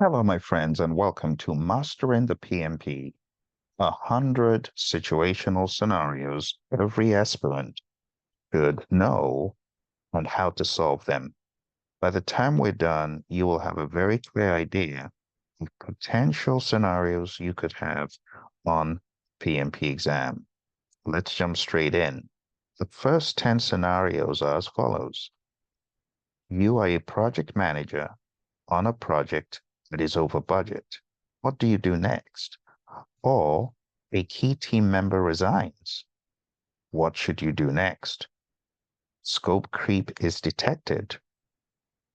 Hello, my friends, and welcome to Mastering the PMP, 100 situational scenarios every aspirant should know and how to solve them. By the time we're done, you will have a very clear idea of potential scenarios you could have on PMP exam. Let's jump straight in. The first 10 scenarios are as follows. You are a project manager on a project that is over budget. What do you do next? Or a key team member resigns. What should you do next? Scope creep is detected.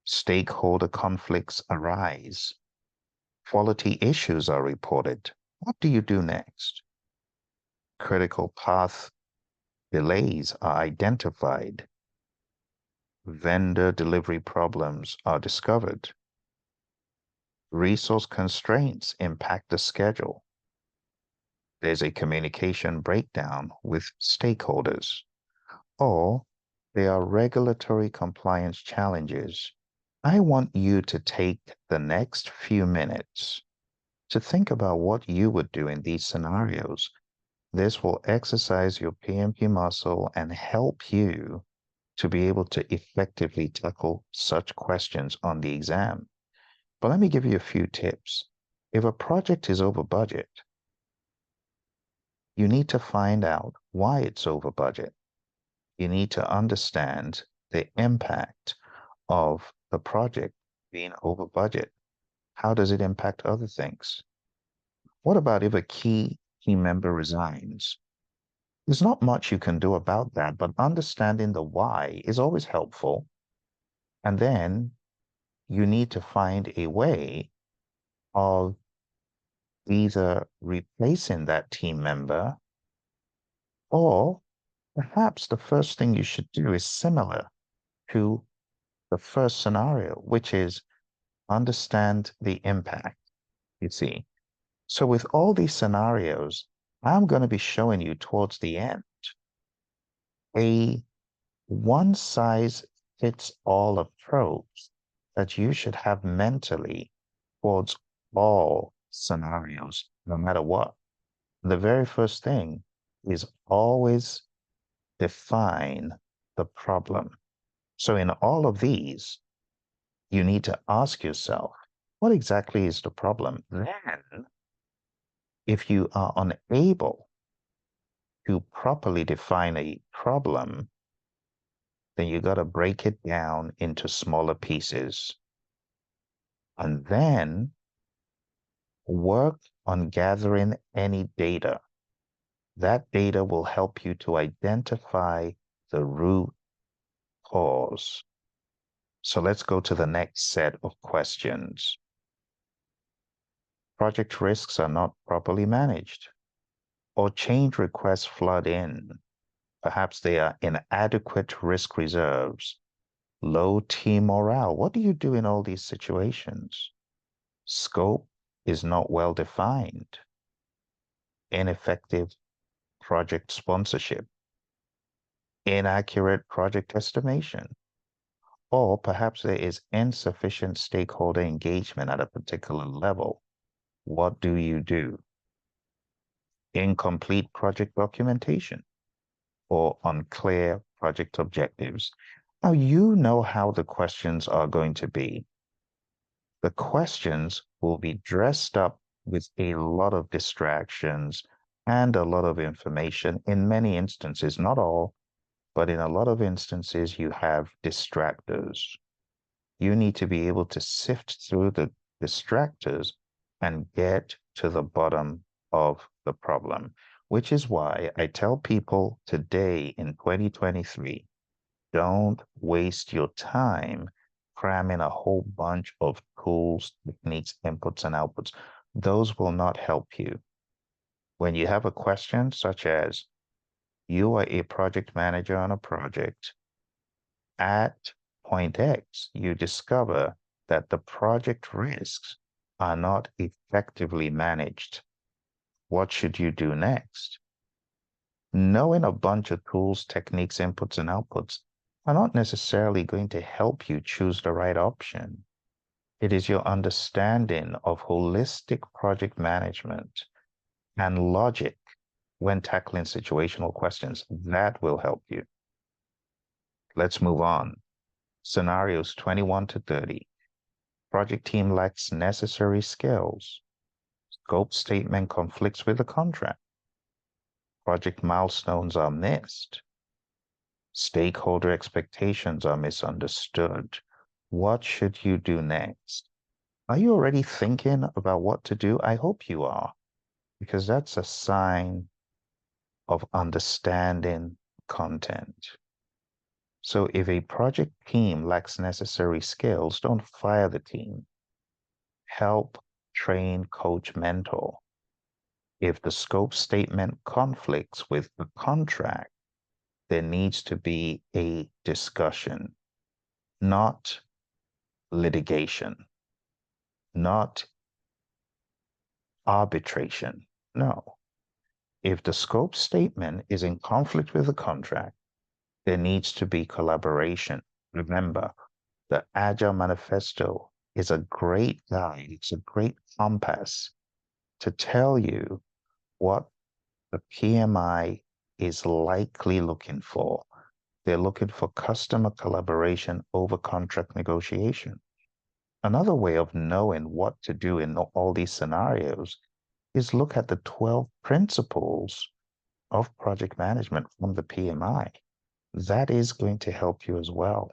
Stakeholder conflicts arise. Quality issues are reported. What do you do next? Critical path delays are identified. Vendor delivery problems are discovered. Resource constraints impact the schedule. There's a communication breakdown with stakeholders. Or there are regulatory compliance challenges. I want you to take the next few minutes to think about what you would do in these scenarios. This will exercise your PMP muscle and help you to be able to effectively tackle such questions on the exam. But let me give you a few tips. If a project is over budget, you need to find out why it's over budget. You need to understand the impact of the project being over budget. How does it impact other things? What about if a key team member resigns? There's not much you can do about that, but understanding the why is always helpful. And then you need to find a way of either replacing that team member, or perhaps the first thing you should do is similar to the first scenario, which is understand the impact, you see. So with all these scenarios, I'm going to be showing you towards the end a one-size-fits-all approach that you should have mentally towards all scenarios, no matter what. The very first thing is always define the problem. So in all of these, you need to ask yourself, what exactly is the problem? Then, if you are unable to properly define a problem, then you got to break it down into smaller pieces. And then work on gathering any data. That data will help you to identify the root cause. So let's go to the next set of questions. Project risks are not properly managed, or change requests flood in. Perhaps they are inadequate risk reserves, low team morale. What do you do in all these situations? Scope is not well defined, ineffective project sponsorship, inaccurate project estimation, or perhaps there is insufficient stakeholder engagement at a particular level. What do you do? Incomplete project documentation or unclear project objectives. Now, you know how the questions are going to be. The questions will be dressed up with a lot of distractions and a lot of information. In many instances, not all, but in a lot of instances, you have distractors. You need to be able to sift through the distractors and get to the bottom of the problem, which is why I tell people today in 2023, don't waste your time cramming a whole bunch of tools, techniques, inputs, and outputs. Those will not help you. When you have a question such as, you are a project manager on a project, at point X, you discover that the project risks are not effectively managed. What should you do next? Knowing a bunch of tools, techniques, inputs, and outputs are not necessarily going to help you choose the right option. It is your understanding of holistic project management and logic when tackling situational questions that will help you. Let's move on. Scenarios 21 to 30. Project team lacks necessary skills. Scope statement conflicts with the contract. Project milestones are missed. Stakeholder expectations are misunderstood. What should you do next? Are you already thinking about what to do? I hope you are, because that's a sign of understanding content. So if a project team lacks necessary skills, don't fire the team. Help, train, coach, mentor. If the scope statement conflicts with the contract, there needs to be a discussion, not litigation, not arbitration. No. If the scope statement is in conflict with the contract, there needs to be collaboration. Remember, the Agile Manifesto is a great guide, it's a great compass to tell you what the PMI is likely looking for. They're looking for customer collaboration over contract negotiation. Another way of knowing what to do in all these scenarios is look at the 12 principles of project management from the PMI. That is going to help you as well.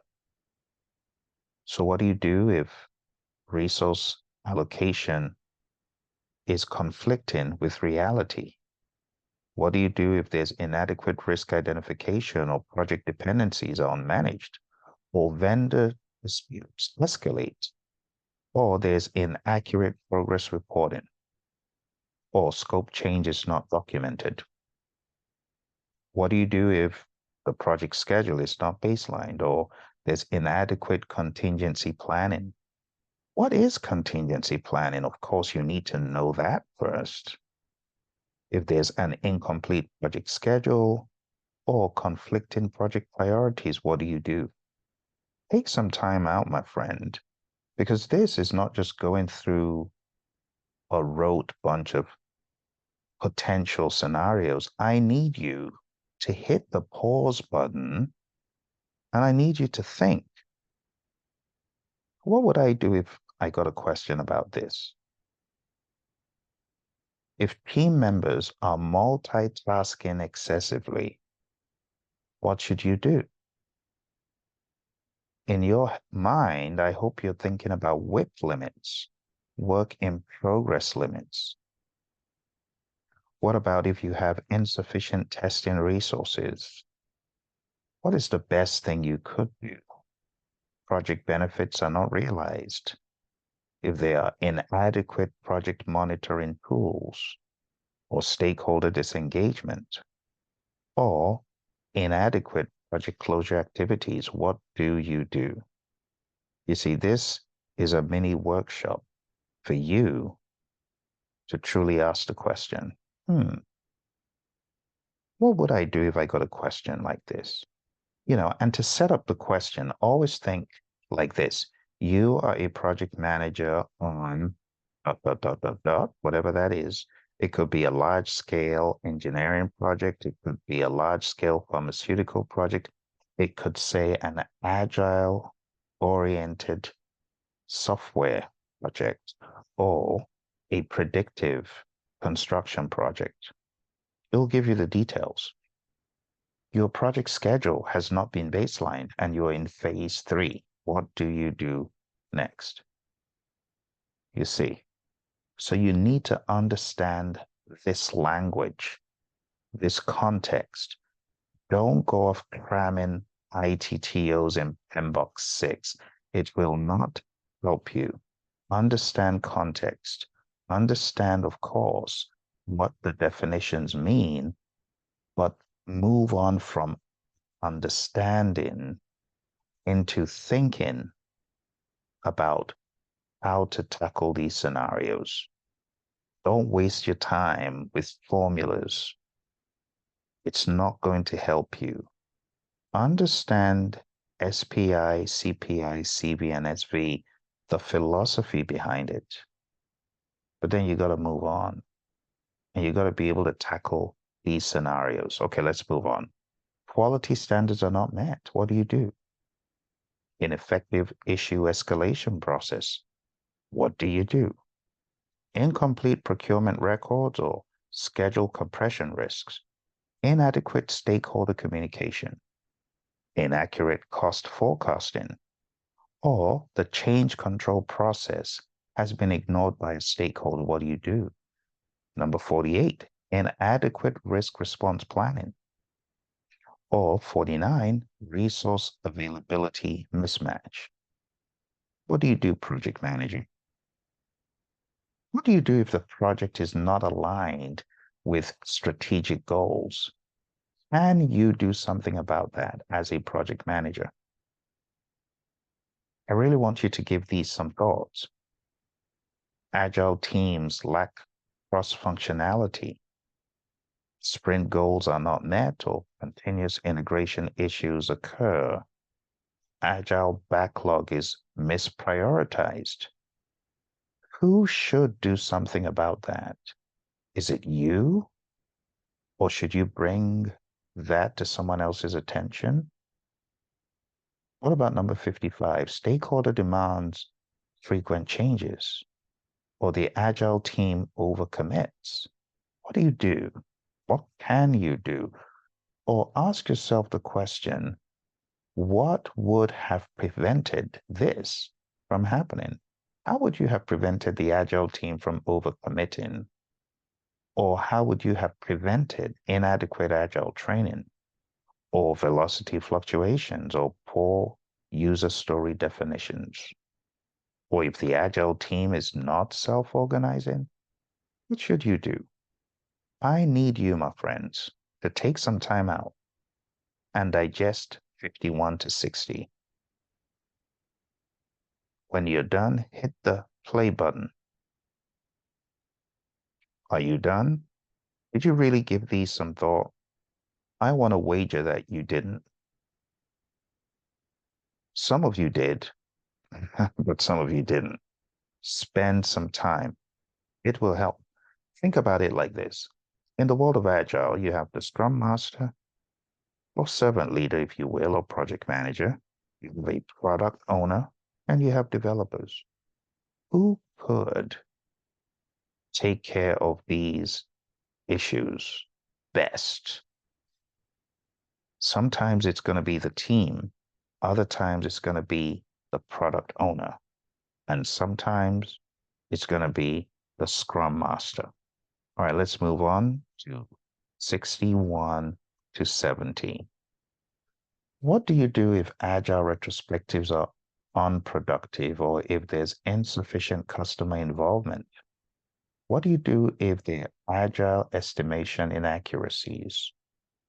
So what do you do if resource allocation is conflicting with reality? What do you do if there's inadequate risk identification or project dependencies are unmanaged, or vendor disputes escalate, or there's inaccurate progress reporting, or scope change is not documented? What do you do if the project schedule is not baselined, or there's inadequate contingency planning? What is contingency planning? Of course, you need to know that first. If there's an incomplete project schedule or conflicting project priorities, what do you do? Take some time out, my friend, because this is not just going through a rote bunch of potential scenarios. I need you to hit the pause button and I need you to think, what would I do if I got a question about this? If team members are multitasking excessively, what should you do? In your mind, I hope you're thinking about WIP limits, work in progress limits. What about if you have insufficient testing resources? What is the best thing you could do? Project benefits are not realized. If there are inadequate project monitoring tools, or stakeholder disengagement, or inadequate project closure activities, what do you do? You see, this is a mini workshop for you to truly ask the question, what would I do if I got a question like this? And to set up the question, always think like this. You are a project manager on ... whatever that is. It could be a large scale engineering project. It could be a large scale pharmaceutical project. It could say an agile oriented software project or a predictive construction project. It'll give you the details. Your project schedule has not been baselined and you're in phase 3. What do you do next? You see, so you need to understand this language, this context. Don't go off cramming ITTOs in PMBOK 6. It will not help you. Understand context. Understand, of course, what the definitions mean, but move on from understanding into thinking about how to tackle these scenarios. Don't waste your time with formulas. It's not going to help you. Understand SPI, CPI, CV, and SV the philosophy behind it. But then you got to move on and you got to be able to tackle these scenarios. Okay, let's move on. Quality standards are not met. What do? Ineffective issue escalation process. What do you do? Incomplete procurement records or schedule compression risks. Inadequate stakeholder communication. Inaccurate cost forecasting. Or the change control process has been ignored by a stakeholder. What do? Number 48, inadequate risk response planning. Or 49, resource availability mismatch. What do, project manager? What do you do if the project is not aligned with strategic goals? Can you do something about that as a project manager? I really want you to give these some thoughts. Agile teams lack cross-functionality. Sprint goals are not met or continuous integration issues occur. Agile backlog is misprioritized. Who should do something about that? Is it you? Or should you bring that to someone else's attention? What about number 55? Stakeholder demands frequent changes, or the agile team overcommits. What do you do? What can you do? Or ask yourself the question, what would have prevented this from happening? How would you have prevented the agile team from overcommitting? Or how would you have prevented inadequate agile training, or velocity fluctuations, or poor user story definitions? Or if the agile team is not self-organizing, what should you do? I need you, my friends, to take some time out and digest 51 to 60. When you're done, hit the play button. Are you done? Did you really give these some thought? I want to wager that you didn't. Some of you did, but some of you didn't. Spend some time. It will help. Think about it like this. In the world of Agile, you have the Scrum Master, or servant leader, if you will, or project manager. You have a product owner, and you have developers. Who could take care of these issues best? Sometimes it's going to be the team. Other times it's going to be the product owner. And sometimes it's going to be the Scrum Master. All right, let's move on to 61 to 70. What do you do if Agile retrospectives are unproductive or if there's insufficient customer involvement? What do you do if there are Agile estimation inaccuracies?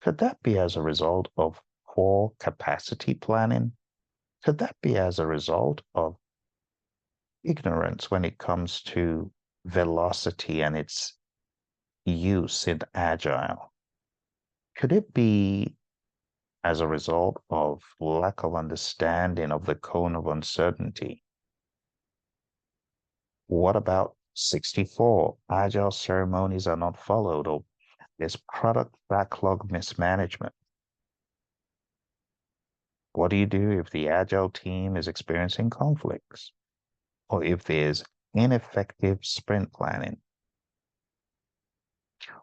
Could that be as a result of poor capacity planning? Could that be as a result of ignorance when it comes to velocity and its use in Agile? Could it be as a result of lack of understanding of the cone of uncertainty? What about 64? Agile ceremonies are not followed, or there's product backlog mismanagement. What do you do if the Agile team is experiencing conflicts, or if there's ineffective sprint planning?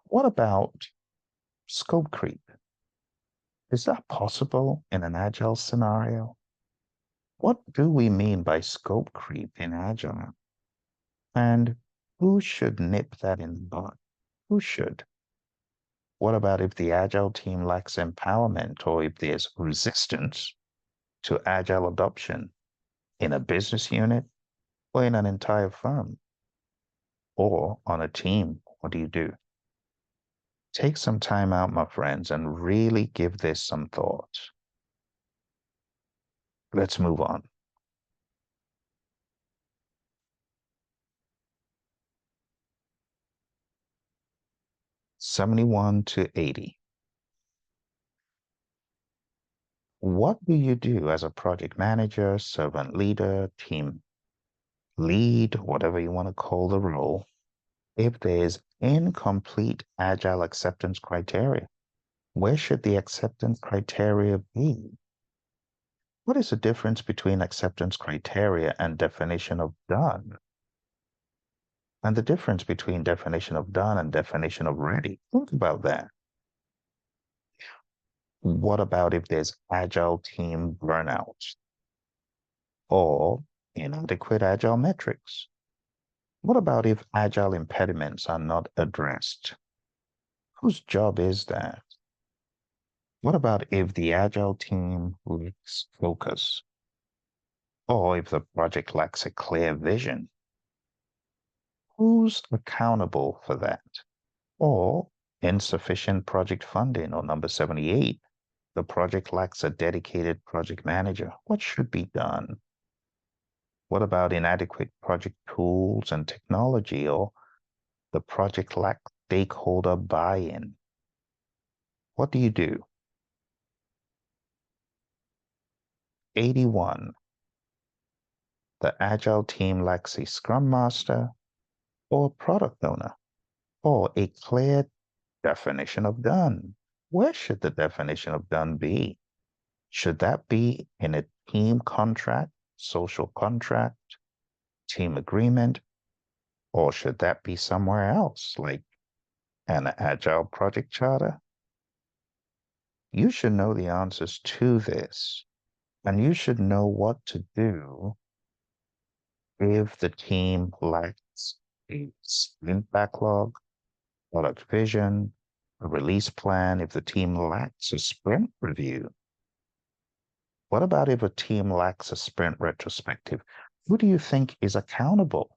What about scope creep? Is that possible in an Agile scenario? What do we mean by scope creep in Agile? And who should nip that in the bud? Who should? What about if the Agile team lacks empowerment, or if there's resistance to Agile adoption in a business unit or in an entire firm or on a team? What do you do? Take some time out, my friends, and really give this some thought. Let's move on. '71 to '80. What do you do as a project manager, servant leader, team lead, whatever you want to call the role, if there's incomplete agile acceptance criteria? Where should the acceptance criteria be? What is the difference between acceptance criteria and definition of done? And the difference between definition of done and definition of ready? Think about that. What about if there's agile team burnout or inadequate agile metrics? What about if agile impediments are not addressed? Whose job is that? What about if the agile team lacks focus? Or if the project lacks a clear vision? Who's accountable for that? Or insufficient project funding, or number 78, the project lacks a dedicated project manager. What should be done? What about inadequate project tools and technology, or the project lacks stakeholder buy-in? What do you do? 81. The agile team lacks a scrum master or product owner or a clear definition of done. Where should the definition of done be? Should that be in a team contract, social contract, team agreement, or should that be somewhere else, like an agile project charter? You should know the answers to this, and you should know what to do if the team lacks a sprint backlog, product vision, a release plan, if the team lacks a sprint review. What about if a team lacks a sprint retrospective? Who do you think is accountable?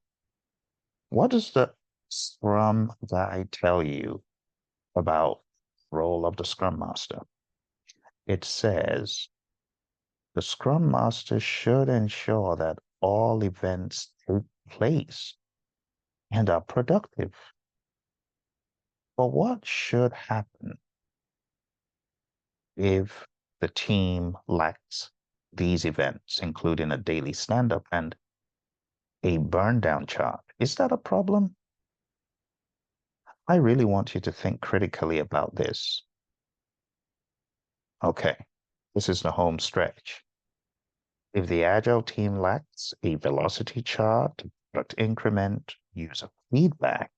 What does the Scrum Guide tell you about the role of the Scrum Master? It says the Scrum Master should ensure that all events take place and are productive. But what should happen if the team lacks these events, including a daily stand-up and a burn-down chart? Is that a problem? I really want you to think critically about this. Okay, this is the home stretch. If the Agile team lacks a velocity chart, product increment, user feedback,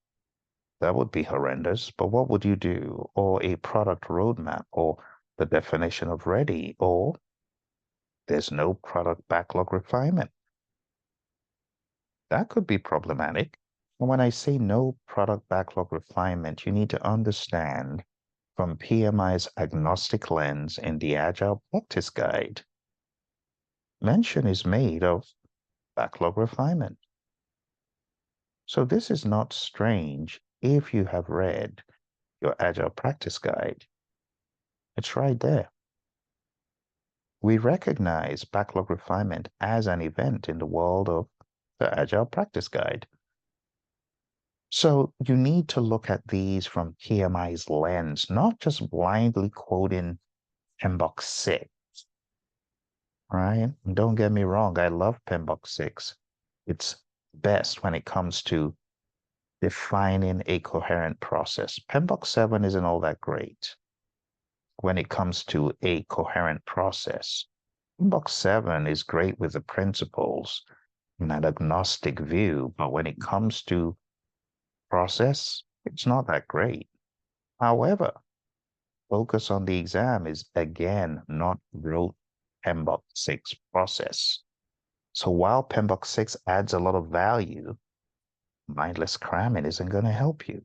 that would be horrendous. But what would you do? Or a product roadmap, or the definition of ready, or there's no product backlog refinement. That could be problematic. And when I say no product backlog refinement, you need to understand from PMI's agnostic lens in the Agile Practice Guide, mention is made of backlog refinement. So this is not strange if you have read your Agile Practice Guide. It's right there. We recognize backlog refinement as an event in the world of the Agile Practice Guide. So you need to look at these from PMI's lens, not just blindly quoting PMBOK 6. Right? And don't get me wrong, I love PMBOK 6. It's best when it comes to defining a coherent process. PMBOK 7 isn't all that great when it comes to a coherent process. PMBOK 7 is great with the principles and that agnostic view, but when it comes to process, it's not that great. However, focus on the exam is again not rote PMBOK 6 process. So while PMBOK 6 adds a lot of value, mindless cramming isn't going to help you.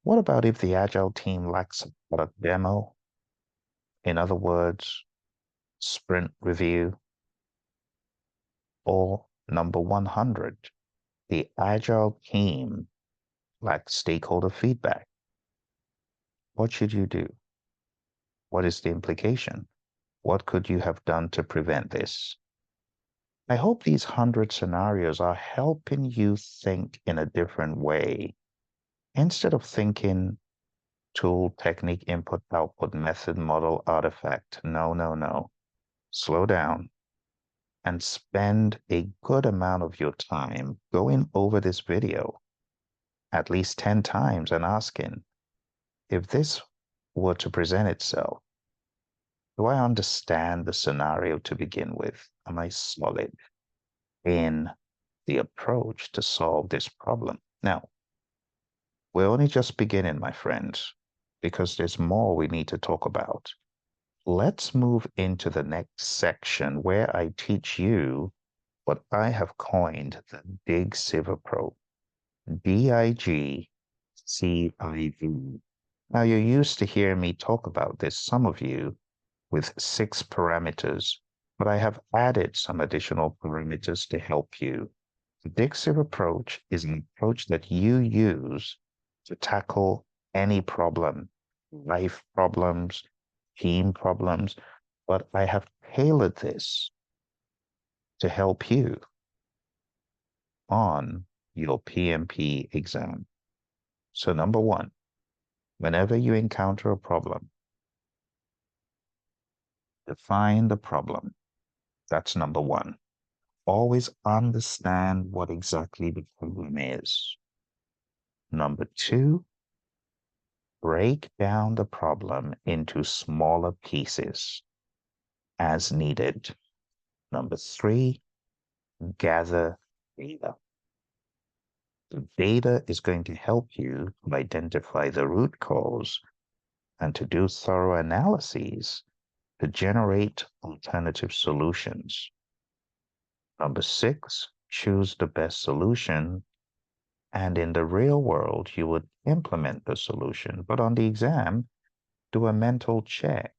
What about if the Agile team lacks a product demo? In other words, sprint review? Or number 100, the Agile team lacks stakeholder feedback. What should you do? What is the implication? What could you have done to prevent this? I hope these 100 scenarios are helping you think in a different way. Instead of thinking tool, technique, input, output, method, model, artifact. No, no, no. Slow down. and spend a good amount of your time going over this video at least 10 times and asking, if this were to present itself, do I understand the scenario to begin with? Am I solid in the approach to solve this problem? Now, we're only just beginning, my friends, because there's more we need to talk about. Let's move into the next section where I teach you what I have coined the DIGCIV approach. DIGCIV. Now, you're used to hearing me talk about this, some of you, with 6 parameters, but I have added some additional parameters to help you. The DIGCIV approach is an approach that you use to tackle any problem, life problems, team problems, but I have tailored this to help you on your PMP exam. So number 1, whenever you encounter a problem, define the problem. That's number 1. Always understand what exactly the problem is. Number 2, break down the problem into smaller pieces as needed. Number 3, gather data. The data is going to help you to identify the root cause and to do thorough analyses to generate alternative solutions. Number 6, choose the best solution. And in the real world, you would implement the solution. But on the exam, do a mental check.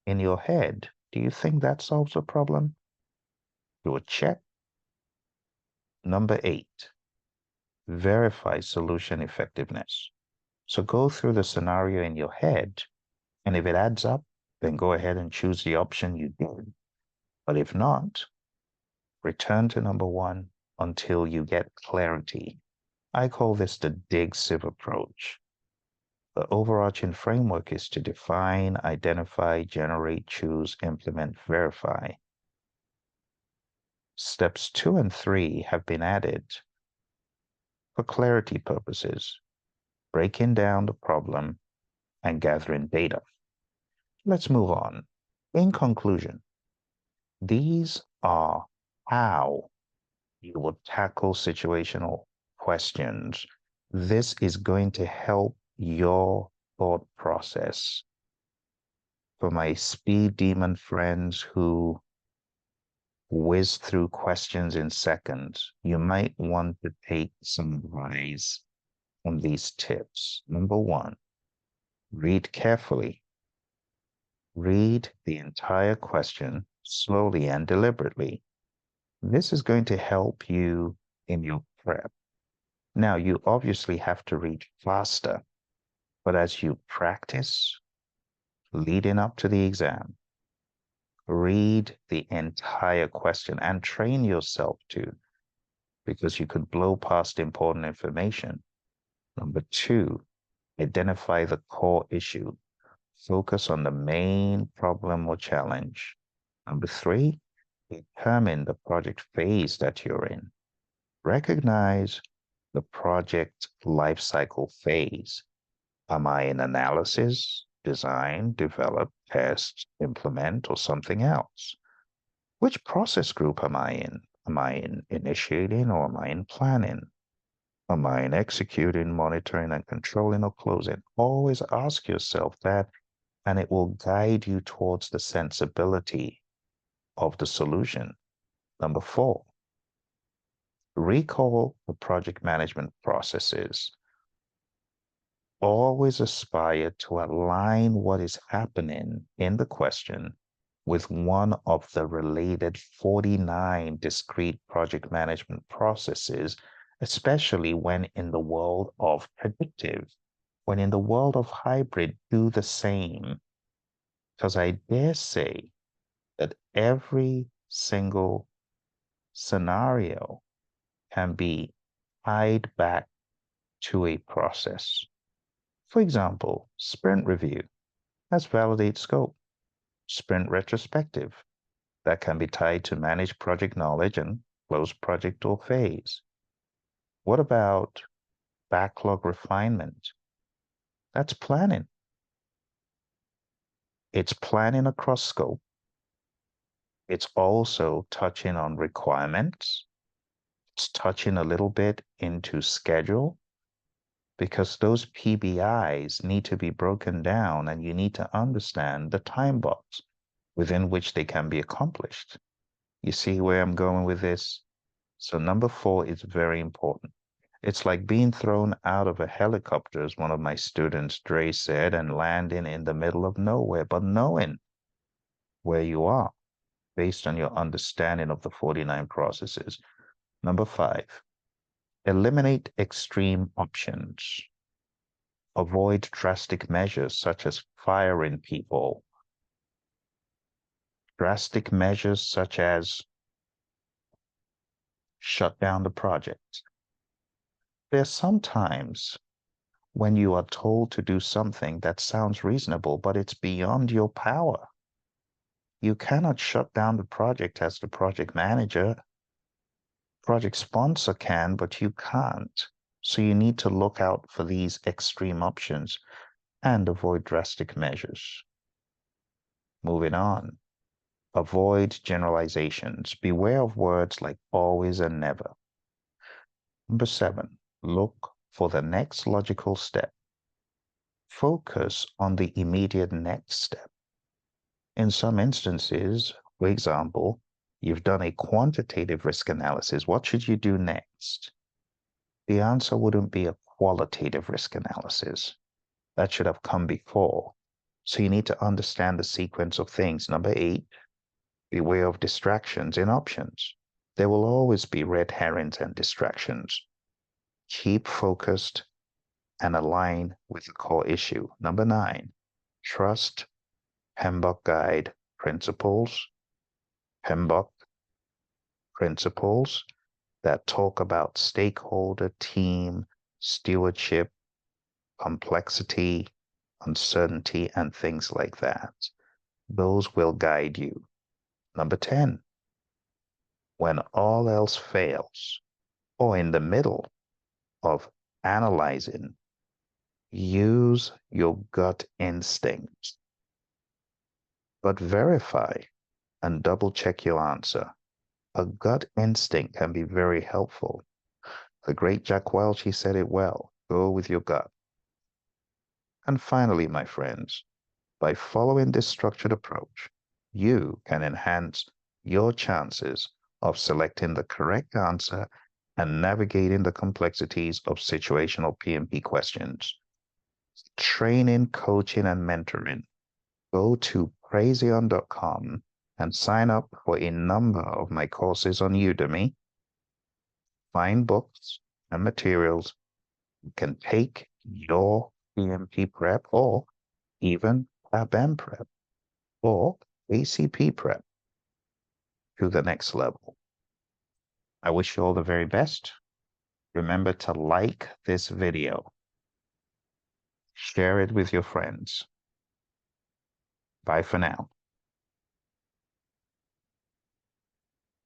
In your head, do you think that solves a problem? Do a check. Number 8, verify solution effectiveness. So go through the scenario in your head, and if it adds up, then go ahead and choose the option you did. But if not, return to number 1 until you get clarity. I call this the DIGCIV approach. The overarching framework is to define, identify, generate, choose, implement, verify. Steps 2 and 3 have been added for clarity purposes, breaking down the problem and gathering data. Let's move on. In conclusion, these are how you will tackle situational questions. This is going to help your thought process. For my speed demon friends who whiz through questions in seconds, you might want to take some advice on these tips. Number 1, read carefully. Read the entire question slowly and deliberately. This is going to help you in your prep. Now, you obviously have to read faster, but as you practice leading up to the exam, read the entire question and train yourself to, because you could blow past important information. Number 2, identify the core issue. Focus on the main problem or challenge. Number 3, determine the project phase that you're in. Recognize the project lifecycle phase. Am I in analysis, design, develop, test, implement, or something else? Which process group am I in? Am I in initiating or am I in planning? Am I in executing, monitoring, and controlling, or closing? Always ask yourself that, and it will guide you towards the sensibility of the solution. Number 4, recall the project management processes. Always aspire to align what is happening in the question with one of the related 49 discrete project management processes, especially when in the world of predictive. When in the world of hybrid, do the same. Because I dare say that every single scenario can be tied back to a process. For example, sprint review. That's validate scope. Sprint retrospective. that can be tied to manage project knowledge and close project or phase. What about backlog refinement? That's planning. It's planning across scope. It's also touching on requirements. It's touching a little bit into schedule, because those PBIs need to be broken down and you need to understand the time box within which they can be accomplished. You see where I'm going with this? So number 4 is very important. It's like being thrown out of a helicopter, as one of my students, Dre, said, and landing in the middle of nowhere, but knowing where you are based on your understanding of the 49 processes. Number 5, eliminate extreme options. Avoid drastic measures such as firing people. Drastic measures such as shut down the project. There's sometimes when you are told to do something that sounds reasonable, but it's beyond your power. You cannot shut down the project as the project manager. Project sponsor can, but you can't. So you need to look out for these extreme options and avoid drastic measures. Moving on. Avoid generalizations. Beware of words like always and never. Number 7, look for the next logical step. Focus on the immediate next step. In some instances, for example, you've done a quantitative risk analysis. What should you do next? The answer wouldn't be a qualitative risk analysis. That should have come before. So you need to understand the sequence of things. Number 8, beware of distractions in options. There will always be red herrings and distractions. Keep focused and align with the core issue. Number 9, trust PMBOK guide principles. PMBOK principles that talk about stakeholder, team, stewardship, complexity, uncertainty, and things like that. Those will guide you. Number 10, when all else fails, or in the middle of analyzing, use your gut instinct, but verify and double check your answer. A gut instinct can be very helpful. The great Jack Welch, he said it well, go with your gut. And finally, my friends, by following this structured approach, you can enhance your chances of selecting the correct answer and navigating the complexities of situational PMP questions. Training, coaching, and mentoring. Go to Praizion.com and sign up for a number of my courses on Udemy. Find books and materials you can take your PMP prep or even PABM prep or ACP prep to the next level. I wish you all the very best. Remember to like this video. Share it with your friends. Bye for now.